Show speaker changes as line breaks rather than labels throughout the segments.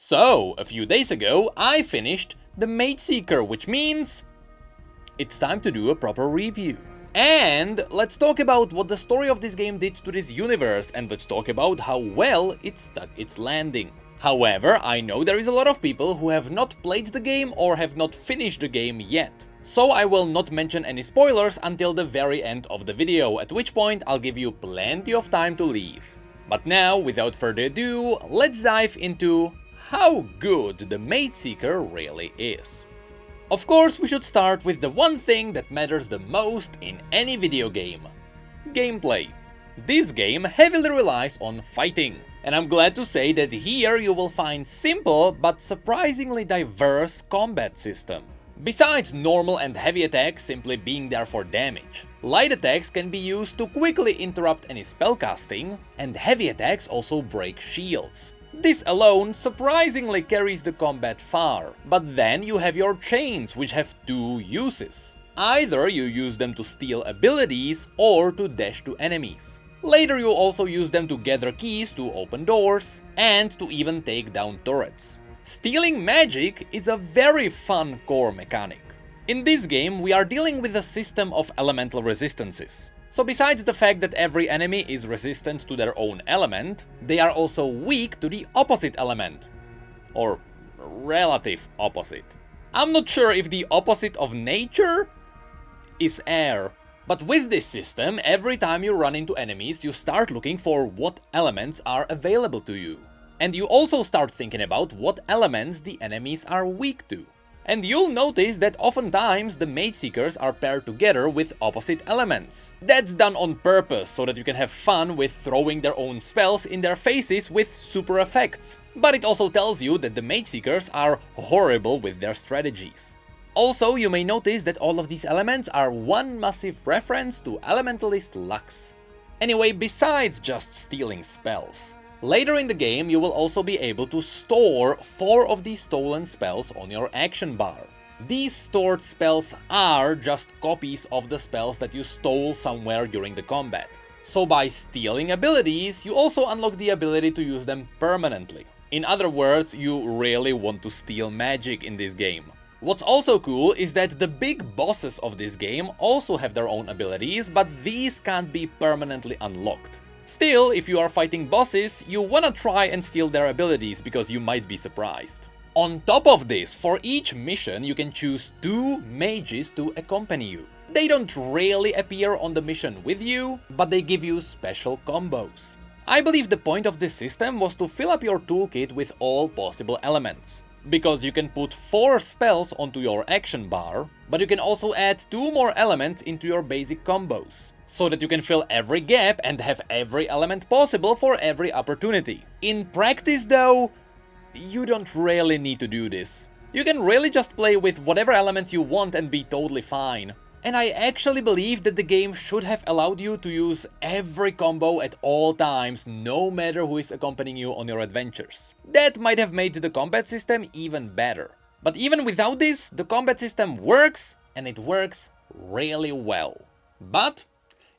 So, a few days ago, I finished the Mageseeker, which means it's time to do a proper review. And let's talk about what the story of this game did to this universe, and let's talk about how well it stuck its landing. However, I know there is a lot of people who have not played the game or have not finished the game yet. So I will not mention any spoilers until the very end of the video, at which point I'll give you plenty of time to leave. But now, without further ado, let's dive into how good the Mageseeker really is. Of course, we should start with the one thing that matters the most in any video game: gameplay. This game heavily relies on fighting, and I'm glad to say that here you will find simple but surprisingly diverse combat system. Besides normal and heavy attacks simply being there for damage, light attacks can be used to quickly interrupt any spellcasting, and heavy attacks also break shields. This alone surprisingly carries the combat far, but then you have your chains, which have two uses. Either you use them to steal abilities or to dash to enemies. Later you also use them to gather keys to open doors and to even take down turrets. Stealing magic is a very fun core mechanic. In this game we are dealing with a system of elemental resistances. So besides the fact that every enemy is resistant to their own element, they are also weak to the opposite element. Or relative opposite. I'm not sure if the opposite of nature is air. But with this system, every time you run into enemies, you start looking for what elements are available to you. And you also start thinking about what elements the enemies are weak to. And you'll notice that oftentimes the Mageseekers are paired together with opposite elements. That's done on purpose, so that you can have fun with throwing their own spells in their faces with super effects. But it also tells you that the Mageseekers are horrible with their strategies. Also, you may notice that all of these elements are one massive reference to Elementalist Lux. Anyway, besides just stealing spells, later in the game you will also be able to store 4 of these stolen spells on your action bar. These stored spells are just copies of the spells that you stole somewhere during the combat. So by stealing abilities, you also unlock the ability to use them permanently. In other words, you really want to steal magic in this game. What's also cool is that the big bosses of this game also have their own abilities, but these can't be permanently unlocked. Still, if you are fighting bosses, you wanna try and steal their abilities because you might be surprised. On top of this, for each mission you can choose 2 mages to accompany you. They don't really appear on the mission with you, but they give you special combos. I believe the point of this system was to fill up your toolkit with all possible elements. Because you can put 4 spells onto your action bar, but you can also add 2 more elements into your basic combos, so that you can fill every gap and have every element possible for every opportunity. In practice though, you don't really need to do this. You can really just play with whatever elements you want and be totally fine. And I actually believe that the game should have allowed you to use every combo at all times, no matter who is accompanying you on your adventures. That might have made the combat system even better. But even without this, the combat system works, and it works really well. But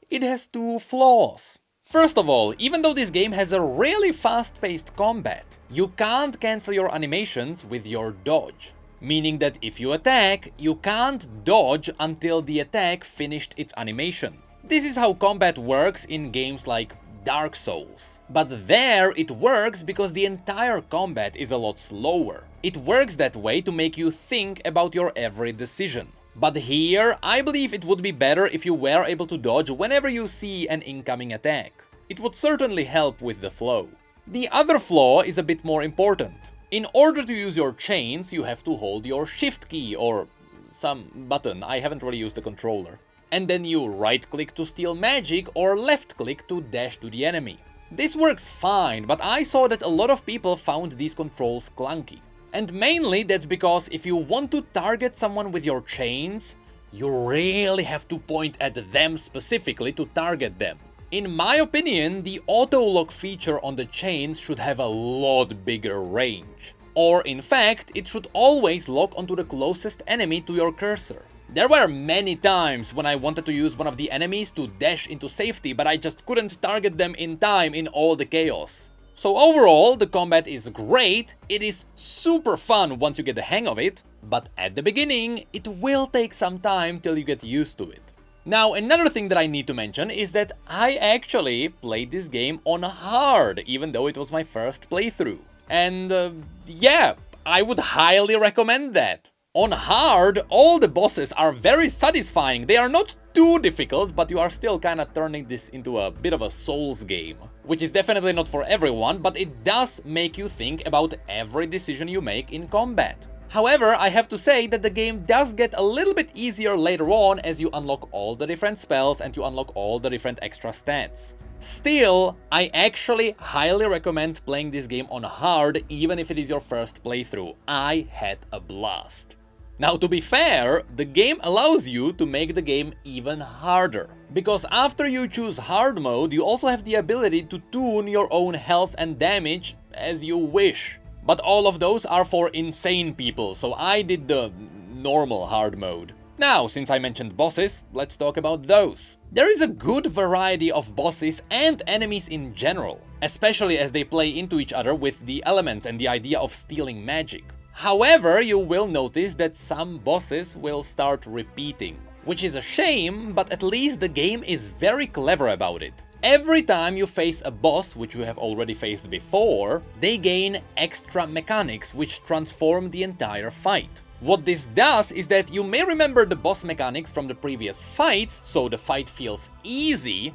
it has 2 flaws. First of all, even though this game has a really fast-paced combat, you can't cancel your animations with your dodge. Meaning that if you attack, you can't dodge until the attack finished its animation. This is how combat works in games like Dark Souls. But there it works because the entire combat is a lot slower. It works that way to make you think about your every decision. But here, I believe it would be better if you were able to dodge whenever you see an incoming attack. It would certainly help with the flow. The other flaw is a bit more important. In order to use your chains, you have to hold your shift key or some button, I haven't really used the controller. And then you right click to steal magic or left click to dash to the enemy. This works fine, but I saw that a lot of people found these controls clunky. And mainly that's because if you want to target someone with your chains, you really have to point at them specifically to target them. In my opinion, the auto-lock feature on the chains should have a lot bigger range. Or in fact, it should always lock onto the closest enemy to your cursor. There were many times when I wanted to use one of the enemies to dash into safety, but I just couldn't target them in time in all the chaos. So overall, the combat is great, it is super fun once you get the hang of it, but at the beginning, it will take some time till you get used to it. Now, another thing that I need to mention is that I actually played this game on hard, even though it was my first playthrough. And yeah, I would highly recommend that. On hard, all the bosses are very satisfying. They are not too difficult, but you are still kinda turning this into a bit of a Souls game. Which is definitely not for everyone, but it does make you think about every decision you make in combat. However, I have to say that the game does get a little bit easier later on as you unlock all the different spells and you unlock all the different extra stats. Still, I actually highly recommend playing this game on hard even if it is your first playthrough. I had a blast. Now, to be fair, the game allows you to make the game even harder. Because after you choose hard mode, you also have the ability to tune your own health and damage as you wish. But all of those are for insane people, so I did the normal hard mode. Now, since I mentioned bosses, let's talk about those. There is a good variety of bosses and enemies in general, especially as they play into each other with the elements and the idea of stealing magic. However, you will notice that some bosses will start repeating, which is a shame, but at least the game is very clever about it. Every time you face a boss, which you have already faced before, they gain extra mechanics which transform the entire fight. What this does is that you may remember the boss mechanics from the previous fights, so the fight feels easy,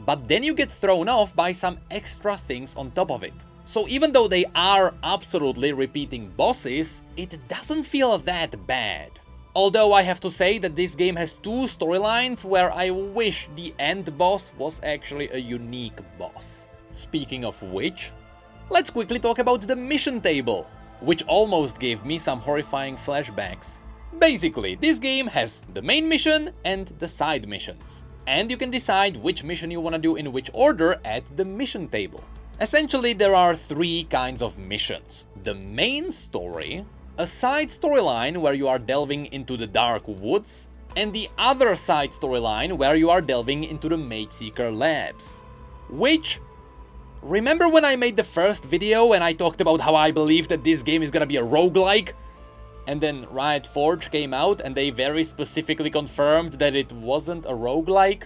but then you get thrown off by some extra things on top of it. So even though they are absolutely repeating bosses, it doesn't feel that bad. Although I have to say that this game has two storylines where I wish the end boss was actually a unique boss. Speaking of which, let's quickly talk about the mission table, which almost gave me some horrifying flashbacks. Basically, this game has the main mission and the side missions. And you can decide which mission you want to do in which order at the mission table. Essentially, there are three kinds of missions. The main story, a side storyline where you are delving into the dark woods, and the other side storyline where you are delving into the Mageseeker labs. Which, remember when I made the first video and I talked about how I believe that this game is gonna be a roguelike? And then Riot Forge came out and they very specifically confirmed that it wasn't a roguelike?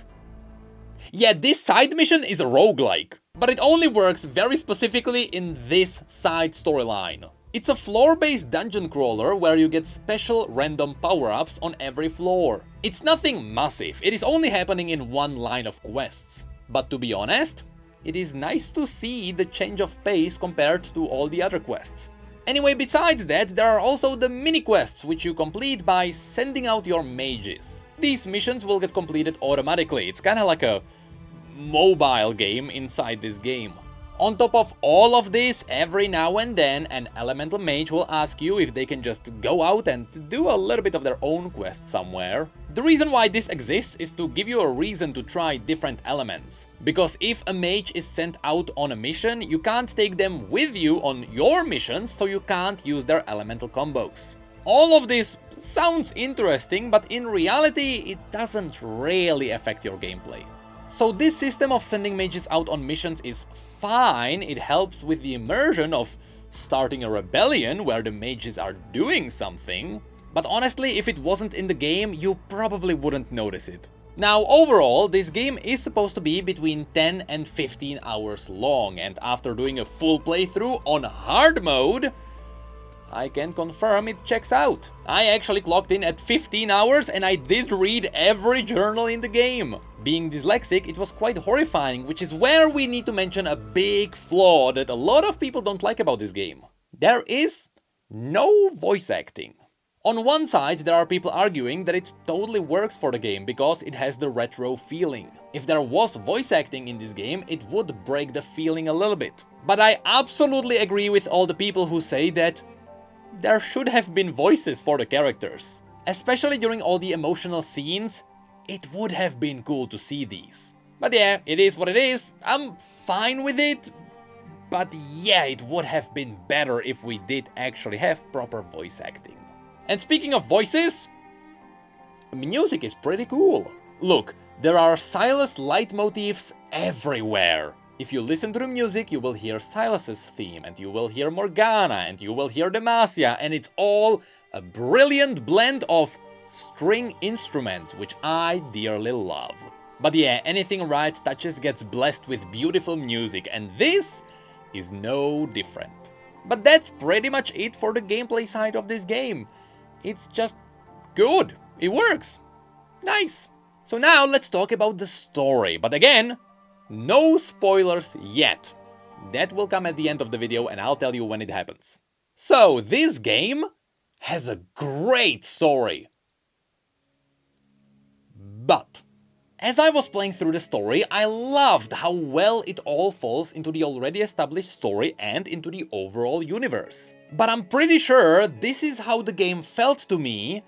Yeah, this side mission is a roguelike, but it only works very specifically in this side storyline. It's a floor-based dungeon crawler where you get special random power-ups on every floor. It's nothing massive, it is only happening in one line of quests. But to be honest, it is nice to see the change of pace compared to all the other quests. Anyway, besides that, there are also the mini-quests which you complete by sending out your mages. These missions will get completed automatically, it's kinda like a mobile game inside this game. On top of all of this, every now and then an elemental mage will ask you if they can just go out and do a little bit of their own quest somewhere. The reason why this exists is to give you a reason to try different elements. Because if a mage is sent out on a mission, you can't take them with you on your missions, so you can't use their elemental combos. All of this sounds interesting, but in reality, it doesn't really affect your gameplay. So this system of sending mages out on missions is fine, it helps with the immersion of starting a rebellion where the mages are doing something, but honestly, if it wasn't in the game, you probably wouldn't notice it. Now, overall, this game is supposed to be between 10 and 15 hours long, and after doing a full playthrough on hard mode, I can confirm it checks out. I actually clocked in at 15 hours and I did read every journal in the game. Being dyslexic, it was quite horrifying, which is where we need to mention a big flaw that a lot of people don't like about this game. There is no voice acting. On one side, there are people arguing that it totally works for the game because it has the retro feeling. If there was voice acting in this game, it would break the feeling a little bit. But I absolutely agree with all the people who say that there should have been voices for the characters. Especially during all the emotional scenes, it would have been cool to see these. But yeah, it is what it is, I'm fine with it. But yeah, it would have been better if we did actually have proper voice acting. And speaking of voices, music is pretty cool. Look, there are Silas leitmotifs everywhere. If you listen to the music, you will hear Silas's theme, and you will hear Morgana, and you will hear Demacia, and it's all a brilliant blend of string instruments, which I dearly love. But yeah, anything Riot touches gets blessed with beautiful music, and this is no different. But that's pretty much it for the gameplay side of this game. It's just good. It works. Nice. So now let's talk about the story. But again, no spoilers yet. That will come at the end of the video and I'll tell you when it happens. So this game has a great story. But as I was playing through the story, I loved how well it all falls into the already established story and into the overall universe. But I'm pretty sure this is how the game felt to me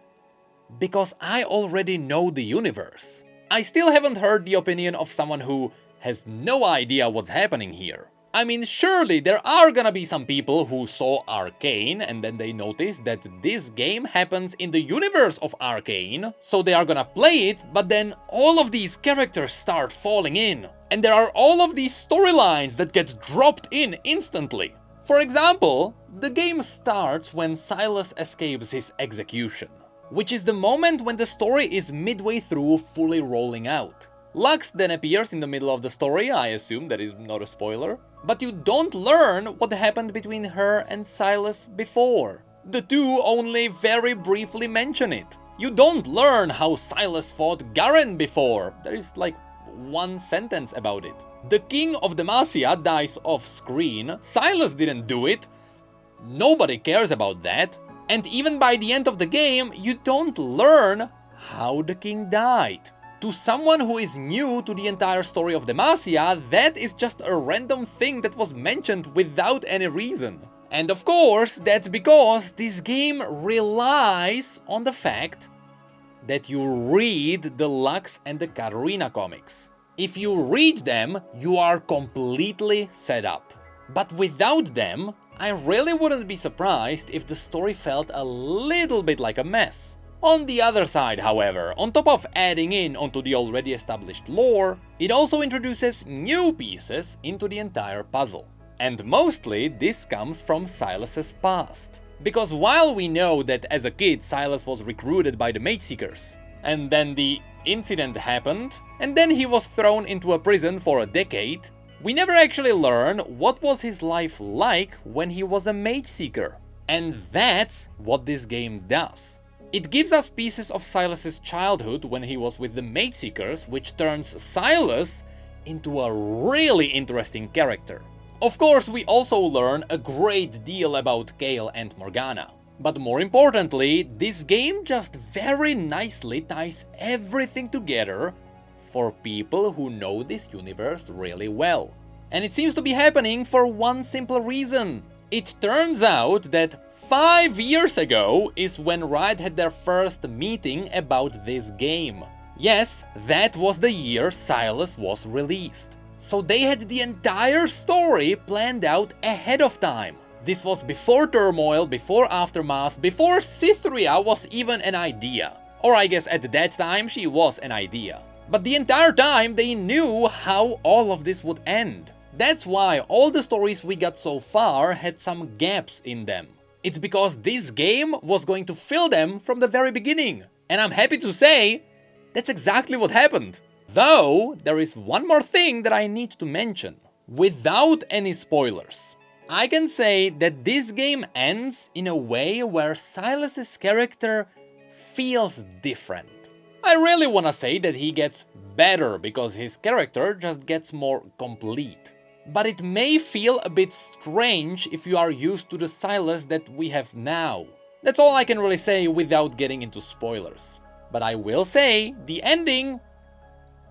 because I already know the universe. I still haven't heard the opinion of someone who has no idea what's happening here. I mean, surely there are gonna be some people who saw Arcane and then they noticed that this game happens in the universe of Arcane, so they are gonna play it, but then all of these characters start falling in. And there are all of these storylines that get dropped in instantly. For example, the game starts when Silas escapes his execution, which is the moment when the story is midway through fully rolling out. Lux then appears in the middle of the story, I assume that is not a spoiler. But you don't learn what happened between her and Silas before. The two only very briefly mention it. You don't learn how Silas fought Garen before. There is like one sentence about it. The king of Demacia dies off screen. Silas didn't do it. Nobody cares about that. And even by the end of the game, you don't learn how the king died. To someone who is new to the entire story of Demacia, that is just a random thing that was mentioned without any reason. And of course, that's because this game relies on the fact that you read the Lux and the Katarina comics. If you read them, you are completely set up. But without them, I really wouldn't be surprised if the story felt a little bit like a mess. On the other side, however, on top of adding in onto the already established lore, it also introduces new pieces into the entire puzzle. And mostly this comes from Silas's past. Because while we know that as a kid Silas was recruited by the Mageseekers, and then the incident happened, and then he was thrown into a prison for a decade, we never actually learn what was his life like when he was a Mageseeker. And that's what this game does. It gives us pieces of Silas's childhood when he was with the Mageseekers, which turns Silas into a really interesting character. Of course, we also learn a great deal about Kayle and Morgana. But more importantly, this game just very nicely ties everything together for people who know this universe really well. And it seems to be happening for one simple reason. It turns out that 5 years ago is when Riot had their first meeting about this game. Yes, that was the year Silas was released. So they had the entire story planned out ahead of time. This was before Turmoil, before Aftermath, before Cytheria was even an idea. Or I guess at that time she was an idea. But the entire time they knew how all of this would end. That's why all the stories we got so far had some gaps in them. It's because this game was going to fill them from the very beginning. And I'm happy to say, that's exactly what happened. Though, there is one more thing that I need to mention. Without any spoilers, I can say that this game ends in a way where Silas's character feels different. I really wanna say that he gets better because his character just gets more complete. But it may feel a bit strange if you are used to the Silas that we have now. That's all I can really say without getting into spoilers. But I will say, the ending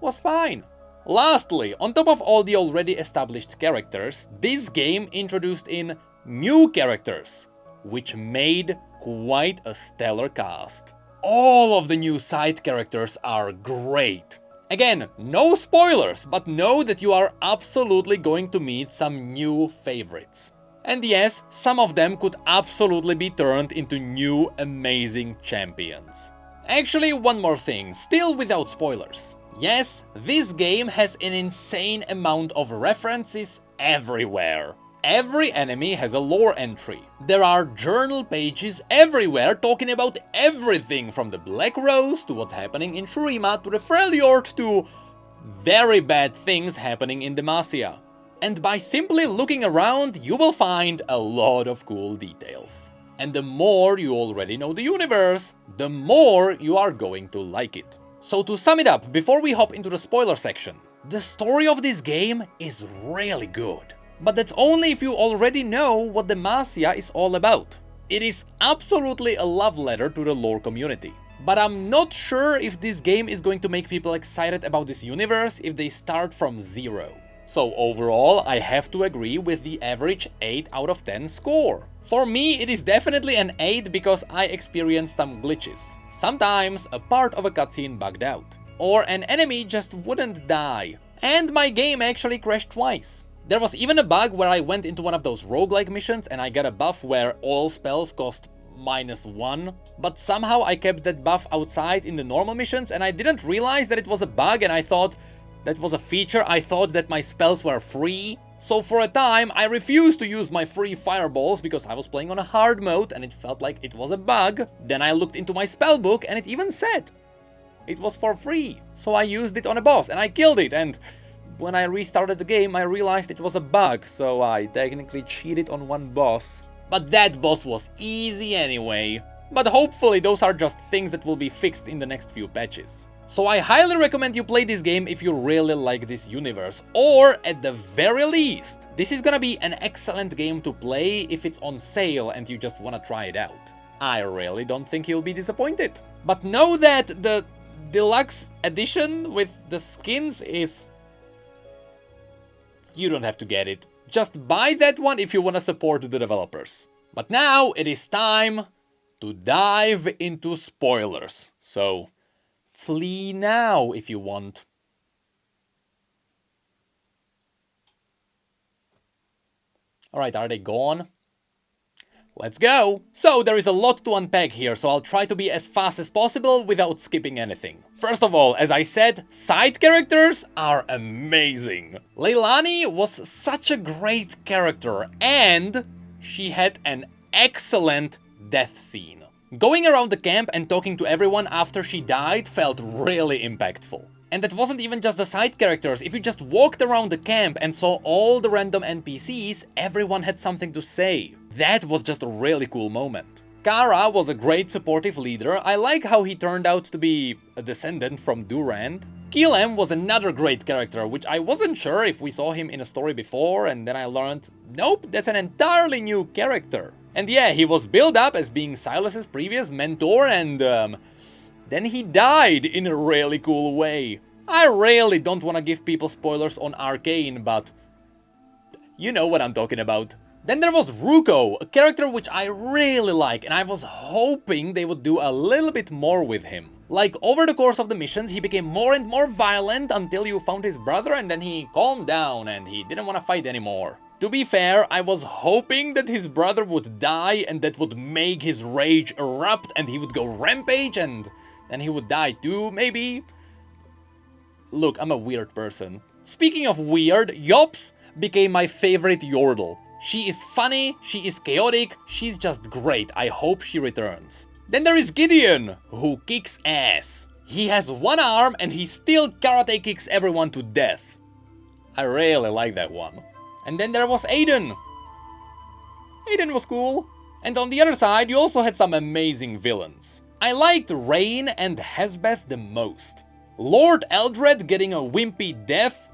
was fine. Lastly, on top of all the already established characters, this game introduced in new characters, which made quite a stellar cast. All of the new side characters are great. Again, no spoilers, but know that you are absolutely going to meet some new favorites. And yes, some of them could absolutely be turned into new amazing champions. Actually, one more thing, still without spoilers. Yes, this game has an insane amount of references everywhere. Every enemy has a lore entry. There are journal pages everywhere talking about everything from the Black Rose to what's happening in Shurima to the Freljord to very bad things happening in Demacia. And by simply looking around, you will find a lot of cool details. And the more you already know the universe, the more you are going to like it. So to sum it up, before we hop into the spoiler section, the story of this game is really good. But that's only if you already know what Demacia is all about. It is absolutely a love letter to the lore community. But I'm not sure if this game is going to make people excited about this universe if they start from zero. So overall, I have to agree with the average 8 out of 10 score. For me, it is definitely an 8 because I experienced some glitches. Sometimes a part of a cutscene bugged out. Or an enemy just wouldn't die. And my game actually crashed twice. There was even a bug where I went into one of those roguelike missions and I got a buff where all spells cost -1, but somehow I kept that buff outside in the normal missions and I didn't realize that it was a bug and I thought that was a feature. I thought that my spells were free. So for a time I refused to use my free fireballs because I was playing on a hard mode and it felt like it was a bug. Then I looked into my spell book and it even said it was for free. So I used it on a boss and I killed it, and when I restarted the game I realized it was a bug, so I technically cheated on one boss. But that boss was easy anyway. But hopefully those are just things that will be fixed in the next few patches. So I highly recommend you play this game if you really like this universe, or at the very least, this is gonna be an excellent game to play if it's on sale and you just wanna try it out. I really don't think you'll be disappointed. But know that the deluxe edition with the skins is... you don't have to get it. Just buy that one if you wanna support the developers. But now it is time to dive into spoilers. So flee now if you want. Alright, are they gone? Let's go! So there is a lot to unpack here, so I'll try to be as fast as possible without skipping anything. First of all, as I said, side characters are amazing. Leilani was such a great character, and she had an excellent death scene. Going around the camp and talking to everyone after she died felt really impactful. And that wasn't even just the side characters. If you just walked around the camp and saw all the random NPCs, everyone had something to say. That was just a really cool moment. Kara was a great supportive leader. I like how he turned out to be a descendant from Durand. Keelem was another great character, which I wasn't sure if we saw him in a story before, and then I learned, nope, that's an entirely new character. And yeah, he was built up as being Silas's previous mentor, and then he died in a really cool way. I really don't want to give people spoilers on Arcane, but you know what I'm talking about. Then there was Ruko, a character which I really like, and I was hoping they would do a little bit more with him. Like, over the course of the missions, he became more and more violent until you found his brother, and then he calmed down and he didn't want to fight anymore. To be fair, I was hoping that his brother would die and that would make his rage erupt and he would go rampage and then he would die too, maybe? Look, I'm a weird person. Speaking of weird, Yops became my favorite Yordle. She is funny, she is chaotic, she's just great. I hope she returns. Then there is Gideon, who kicks ass. He has one arm and he still karate kicks everyone to death. I really like that one. And then there was Aiden. Aiden was cool. And on the other side, you also had some amazing villains. I liked Rain and Hesbeth the most. Lord Eldred getting a wimpy death,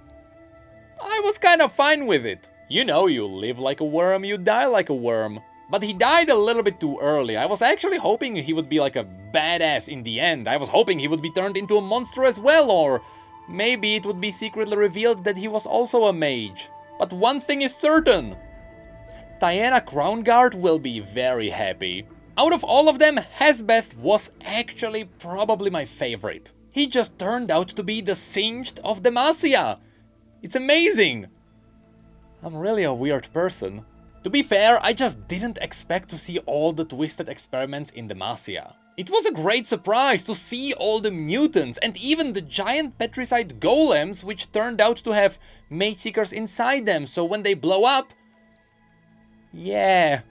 I was kind of fine with it. You know, you live like a worm, you die like a worm. But he died a little bit too early. I was actually hoping he would be like a badass in the end. I was hoping he would be turned into a monster as well, or maybe it would be secretly revealed that he was also a mage. But one thing is certain. Diana Crownguard will be very happy. Out of all of them, Hesbeth was actually probably my favorite. He just turned out to be the Singed of Demacia. It's amazing. I'm really a weird person. To be fair, I just didn't expect to see all the twisted experiments in Demacia. It was a great surprise to see all the mutants and even the giant petrified golems, which turned out to have Mageseekers inside them, so when they blow up... yeah.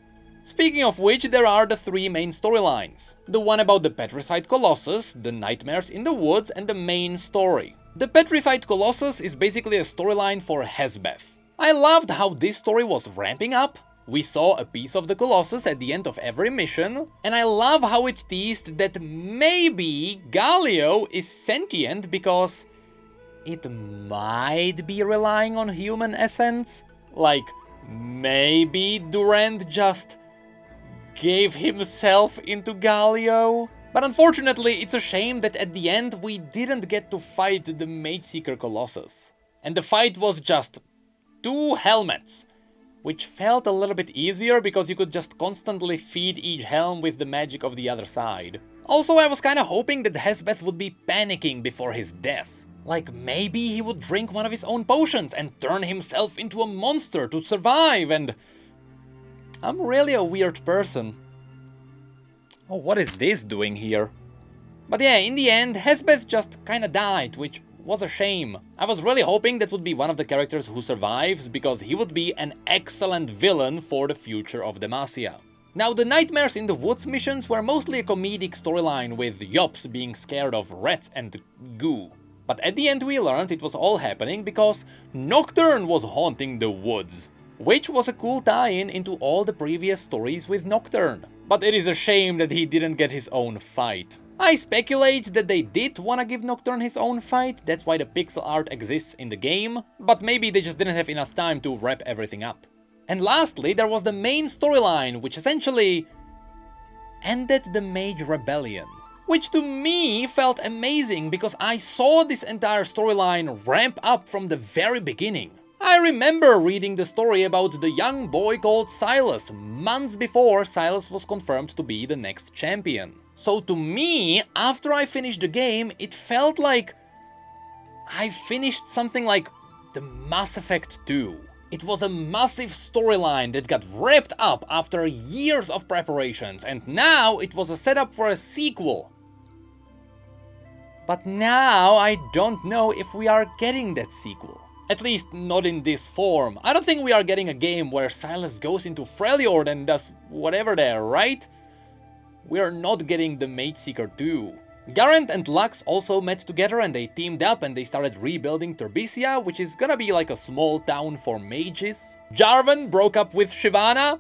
Speaking of which, there are the three main storylines. The one about the Petrified Colossus, the Nightmares in the Woods, and the main story. The Petrified Colossus is basically a storyline for Hesbeth. I loved how this story was ramping up. We saw a piece of the Colossus at the end of every mission, and I love how it teased that maybe Galio is sentient because it might be relying on human essence. Like, maybe Durand just gave himself into Galio. But unfortunately, it's a shame that at the end we didn't get to fight the Mageseeker Colossus. And the fight was just 2 helmets, which felt a little bit easier because you could just constantly feed each helm with the magic of the other side. Also, I was kinda hoping that Hesbeth would be panicking before his death. Like, maybe he would drink one of his own potions and turn himself into a monster to survive, and... I'm really a weird person. Oh, what is this doing here? But yeah, in the end, Hesbeth just kinda died, which was a shame. I was really hoping that would be one of the characters who survives, because he would be an excellent villain for the future of Demacia. Now, the Nightmares in the Woods missions were mostly a comedic storyline, with Yops being scared of rats and goo. But at the end we learned it was all happening because Nocturne was haunting the woods, which was a cool tie-in into all the previous stories with Nocturne. But it is a shame that he didn't get his own fight. I speculate that they did wanna give Nocturne his own fight, that's why the pixel art exists in the game, but maybe they just didn't have enough time to wrap everything up. And lastly, there was the main storyline, which essentially ended the Mage Rebellion. Which to me felt amazing because I saw this entire storyline ramp up from the very beginning. I remember reading the story about the young boy called Silas, months before Silas was confirmed to be the next champion. So to me, after I finished the game, it felt like I finished something like the Mass Effect 2. It was a massive storyline that got wrapped up after years of preparations, and now it was a setup for a sequel. But now I don't know if we are getting that sequel. At least not in this form. I don't think we are getting a game where Silas goes into Freljord and does whatever there, right? We are not getting the Mageseeker 2. Garant and Lux also met together and they teamed up and they started rebuilding Terbicia, which is gonna be like a small town for mages. Jarvan broke up with Shyvana,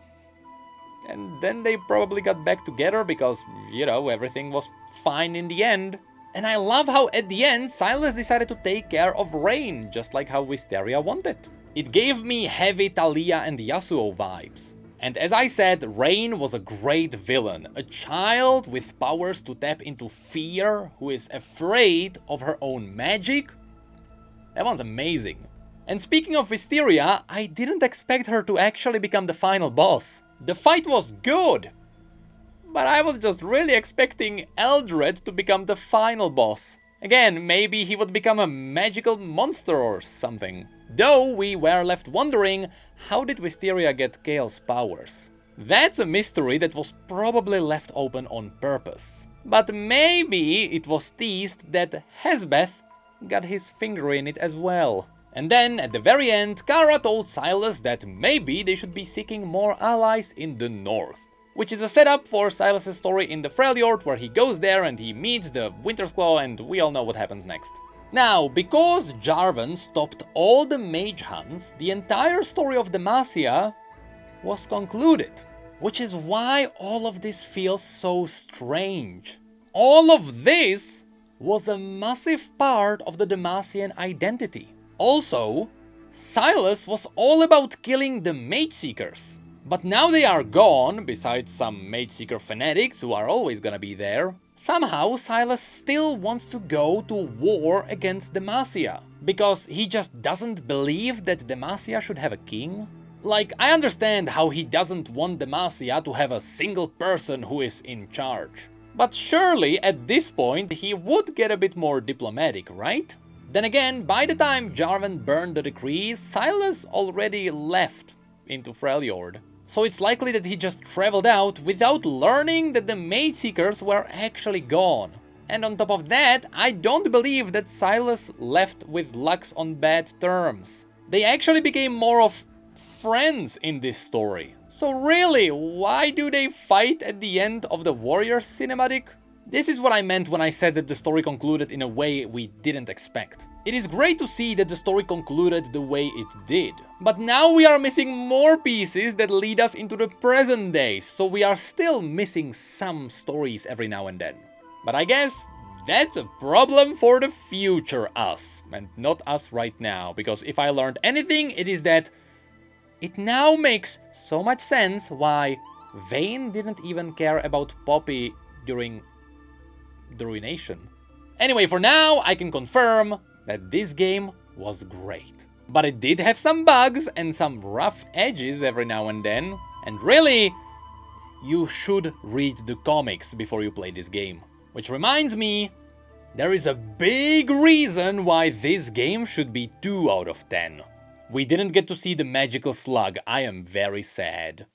and then they probably got back together because, you know, everything was fine in the end. And I love how at the end Silas decided to take care of Rain, just like how Wisteria wanted. It gave me heavy Talia and Yasuo vibes. And as I said, Rain was a great villain, a child with powers to tap into fear, who is afraid of her own magic. That one's amazing. And speaking of Wisteria, I didn't expect her to actually become the final boss. The fight was good, but I was just really expecting Eldred to become the final boss. Again, maybe he would become a magical monster or something. Though we were left wondering, how did Wisteria get Gale's powers? That's a mystery that was probably left open on purpose. But maybe it was teased that Hesbeth got his finger in it as well. And then, at the very end, Kara told Silas that maybe they should be seeking more allies in the north. Which is a setup for Silas' story in the Freljord, where he goes there and he meets the Winter's Claw, and we all know what happens next. Now, because Jarvan stopped all the mage hunts, the entire story of Demacia was concluded. Which is why all of this feels so strange. All of this was a massive part of the Demacian identity. Also, Silas was all about killing the Mageseekers. But now they are gone, besides some Mageseeker fanatics who are always gonna be there. Somehow Silas still wants to go to war against Demacia, because he just doesn't believe that Demacia should have a king. Like, I understand how he doesn't want Demacia to have a single person who is in charge. But surely at this point he would get a bit more diplomatic, right? Then again, by the time Jarvan burned the decrees, Silas already left into Freljord. So it's likely that he just traveled out without learning that the Mageseekers were actually gone. And on top of that, I don't believe that Silas left with Lux on bad terms. They actually became more of friends in this story. So really, why do they fight at the end of the Warriors cinematic? This is what I meant when I said that the story concluded in a way we didn't expect. It is great to see that the story concluded the way it did. But now we are missing more pieces that lead us into the present day, so we are still missing some stories every now and then. But I guess that's a problem for the future us, and not us right now, because if I learned anything, it is that it now makes so much sense why Vayne didn't even care about Poppy during the Ruination. Anyway, for now, I can confirm that this game was great. But it did have some bugs and some rough edges every now and then, and really, you should read the comics before you play this game. Which reminds me, there is a big reason why this game should be 2 out of 10. We didn't get to see the magical slug, I am very sad.